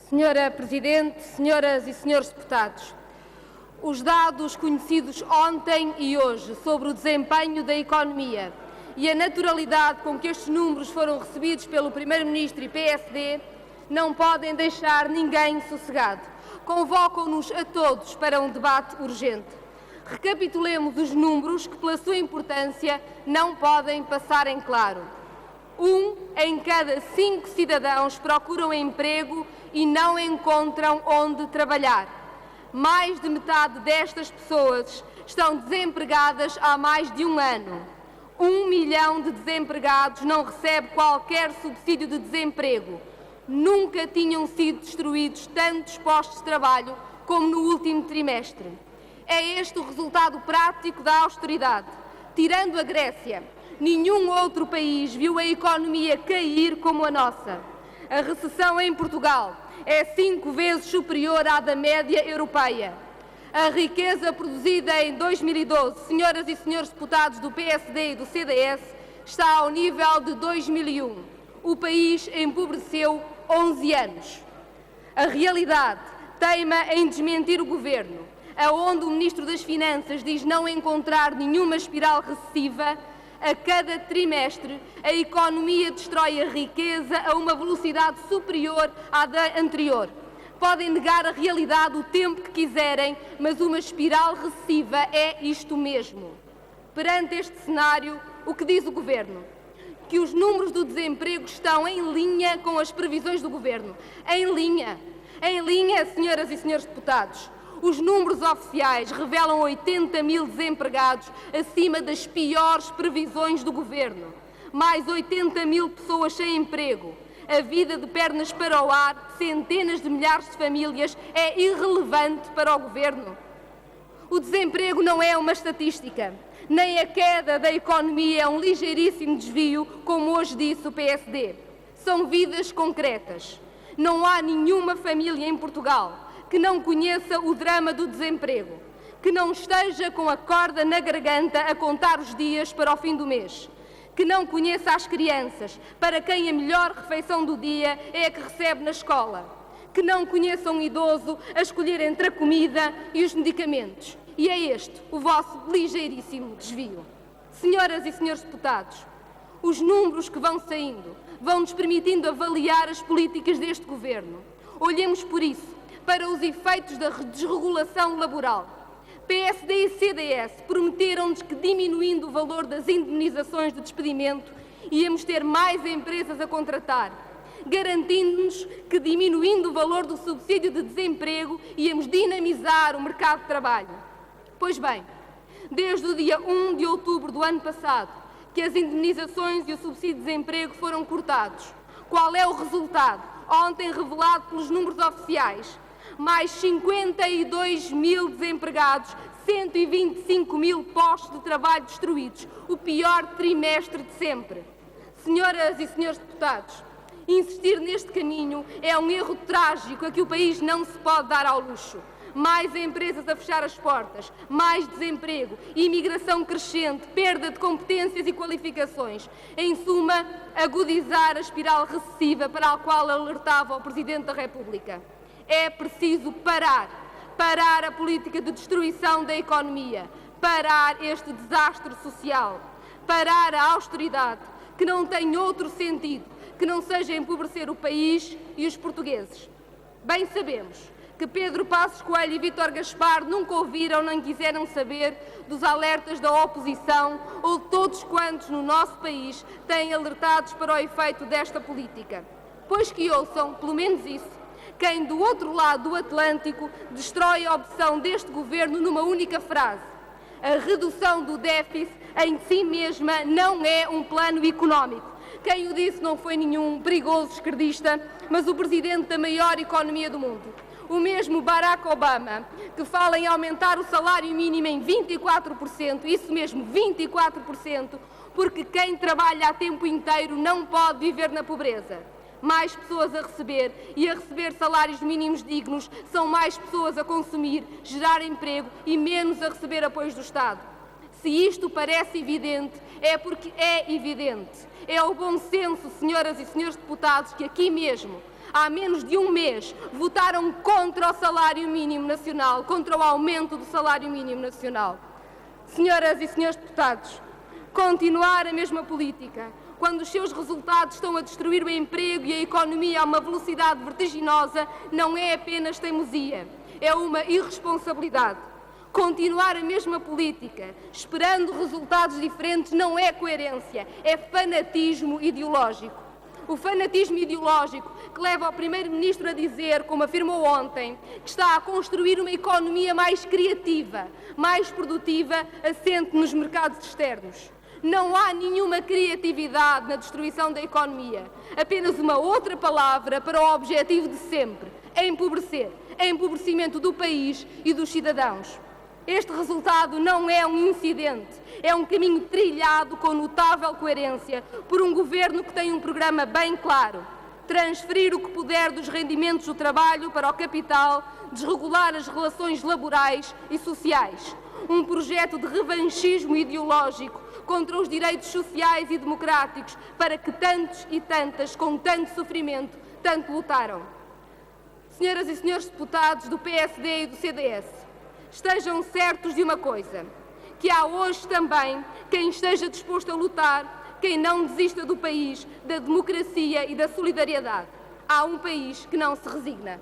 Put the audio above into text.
Senhora Presidente, senhoras e senhores deputados, os dados conhecidos ontem e hoje sobre o desempenho da economia e a naturalidade com que estes números foram recebidos pelo Primeiro-Ministro e PSD não podem deixar ninguém sossegado. Convocam-nos a todos para um debate urgente. Recapitulemos os números que, pela sua importância, não podem passar em claro. 1 em cada 5 cidadãos procuram emprego e não encontram onde trabalhar. Mais de metade destas pessoas estão desempregadas há mais de um ano. 1 milhão de desempregados não recebe qualquer subsídio de desemprego. Nunca tinham sido destruídos tantos postos de trabalho como no último trimestre. É este o resultado prático da austeridade. Tirando a Grécia, nenhum outro país viu a economia cair como a nossa. A recessão em Portugal é 5 vezes superior à da média europeia. A riqueza produzida em 2012, senhoras e senhores deputados do PSD e do CDS, está ao nível de 2001. O país empobreceu 11 anos. A realidade teima em desmentir o Governo, aonde o Ministro das Finanças diz não encontrar nenhuma espiral recessiva. A cada trimestre, a economia destrói a riqueza a uma velocidade superior à da anterior. Podem negar a realidade o tempo que quiserem, mas uma espiral recessiva é isto mesmo. Perante este cenário, o que diz o Governo? Que os números do desemprego estão em linha com as previsões do Governo. Em linha, senhoras e senhores deputados. Os números oficiais revelam 80 mil desempregados acima das piores previsões do Governo. Mais 80 mil pessoas sem emprego. A vida de pernas para o ar de centenas de milhares de famílias é irrelevante para o Governo. O desemprego não é uma estatística. Nem a queda da economia é um ligeiríssimo desvio, como hoje disse o PSD. São vidas concretas. Não há nenhuma família em Portugal que não conheça o drama do desemprego, que não esteja com a corda na garganta a contar os dias para o fim do mês, que não conheça as crianças, para quem a melhor refeição do dia é a que recebe na escola, que não conheça um idoso a escolher entre a comida e os medicamentos. E é este o vosso ligeiríssimo desvio. Senhoras e senhores deputados, os números que vão saindo vão-nos permitindo avaliar as políticas deste Governo. Olhemos por isso para os efeitos da desregulação laboral. PSD e CDS prometeram-nos que, diminuindo o valor das indemnizações de despedimento, íamos ter mais empresas a contratar, garantindo-nos que, diminuindo o valor do subsídio de desemprego, íamos dinamizar o mercado de trabalho. Pois bem, desde o dia 1 de outubro do ano passado, que as indemnizações e o subsídio de desemprego foram cortados. Qual é o resultado? Ontem revelado pelos números oficiais. Mais 52 mil desempregados, 125 mil postos de trabalho destruídos. O pior trimestre de sempre. Senhoras e senhores deputados, insistir neste caminho é um erro trágico a que o país não se pode dar ao luxo. Mais empresas a fechar as portas, mais desemprego, imigração crescente, perda de competências e qualificações. Em suma, agudizar a espiral recessiva para a qual alertava o Presidente da República. É preciso parar a política de destruição da economia, parar este desastre social, parar a austeridade, que não tem outro sentido que não seja empobrecer o país e os portugueses. Bem sabemos que Pedro Passos Coelho e Vítor Gaspar nunca ouviram nem quiseram saber dos alertas da oposição ou de todos quantos no nosso país têm alertados para o efeito desta política. Pois que ouçam, pelo menos isso, quem do outro lado do Atlântico destrói a opção deste Governo numa única frase. A redução do déficit em si mesma não é um plano económico. Quem o disse não foi nenhum perigoso esquerdista, mas o Presidente da maior economia do mundo. O mesmo Barack Obama, que fala em aumentar o salário mínimo em 24%, isso mesmo, 24%, porque quem trabalha a tempo inteiro não pode viver na pobreza. Mais pessoas a receber e a receber salários mínimos dignos são mais pessoas a consumir, gerar emprego e menos a receber apoios do Estado. Se isto parece evidente, é porque é evidente. É o bom senso, senhoras e senhores deputados, que aqui mesmo, há menos de um mês, votaram contra o salário mínimo nacional, contra o aumento do salário mínimo nacional. Senhoras e senhores deputados, continuar a mesma política, quando os seus resultados estão a destruir o emprego e a economia a uma velocidade vertiginosa, não é apenas teimosia, é uma irresponsabilidade. Continuar a mesma política, esperando resultados diferentes, não é coerência, é fanatismo ideológico. O fanatismo ideológico que leva o Primeiro-Ministro a dizer, como afirmou ontem, que está a construir uma economia mais criativa, mais produtiva, assente nos mercados externos. Não há nenhuma criatividade na destruição da economia, apenas uma outra palavra para o objetivo de sempre, empobrecer, empobrecimento do país e dos cidadãos. Este resultado não é um incidente, é um caminho trilhado com notável coerência por um governo que tem um programa bem claro: transferir o que puder dos rendimentos do trabalho para o capital, desregular as relações laborais e sociais. Um projeto de revanchismo ideológico contra os direitos sociais e democráticos para que tantos e tantas, com tanto sofrimento, tanto lutaram. Senhoras e senhores deputados do PSD e do CDS, estejam certos de uma coisa, que há hoje também quem esteja disposto a lutar, quem não desista do país, da democracia e da solidariedade. Há um país que não se resigna.